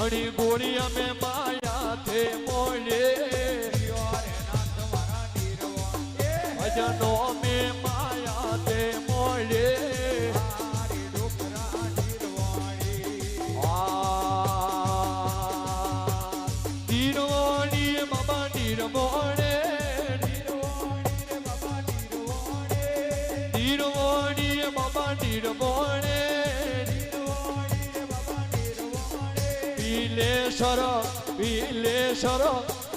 अड़ी गोरिया में माया थे मोले भजनों में माया थे मोले नीरवाणी बाबा नीरवाणे नीरवाणी बाबा नीरवाणे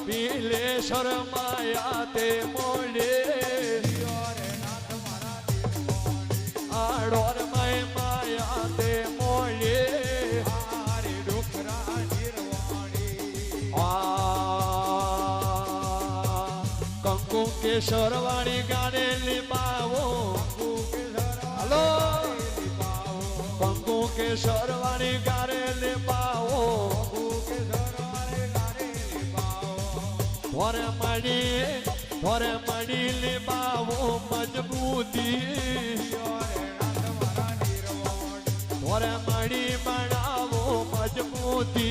पीलेश्वर माया ते मोले आड़ोर माया ते मोले कंकु के सरवाणी गाने लिपावो हेलो कंकु के सरवाणी गाने लिपावो थोरे मड़ी लिपावो मजबूती थोरे मड़ी बनावो मजबूती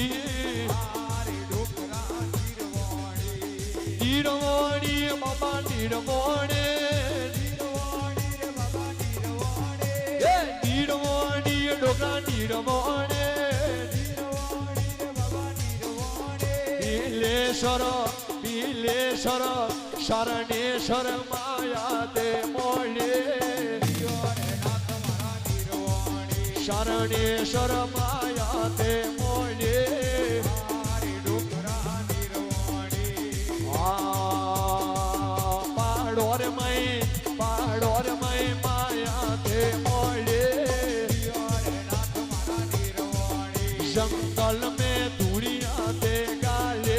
नीरवाणी बाबा नीरवाणे नीरवाणी डोका नीरवाणे पीलेश्वर शरणेश्वर माया ते मोले शरणेश्वर माया ते मोले पाड़ोर मई माया ते मोले जंगल में धूड़िया ते गाले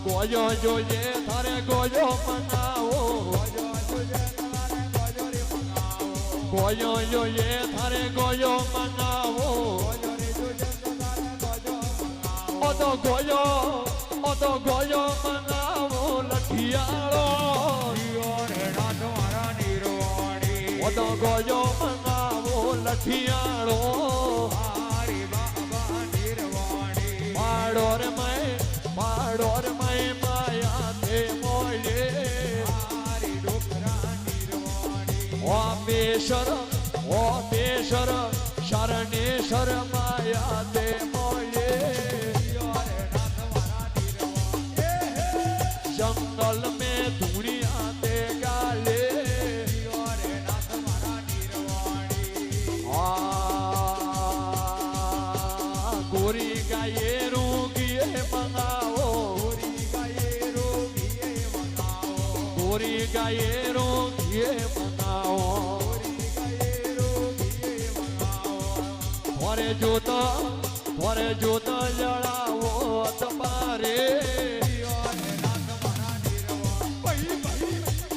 गोयो जो ये थारे गोयो मनाओ गोयो जो ये थारे गोयो मनाओ ओ तो गोयो मनाओ लठियालो ओ तो गोयो मनाओ लठियालो पाड़ोर मई माया थे मोले ओ बेशर शरणेश्वर माया थे मोले जंगल में धूड़िया ते गाले गोरी गाये रूगिए मंगाओ गोरी गाये रूगिए मंगाओ थोरे जोता जड़ाओ तुम्हारे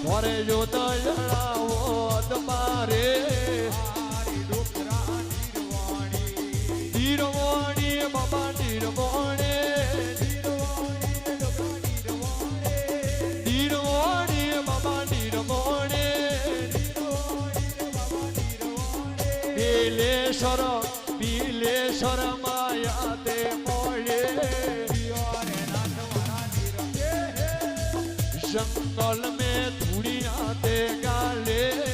थोरे जोता जड़ाओ तुम्हारे नीरवाणी बाबा नीरवाणे नीरवाणी बाबा नीरवाणे पीलेश्वर माया ते मोले जंगल में धूड़िया ते गाले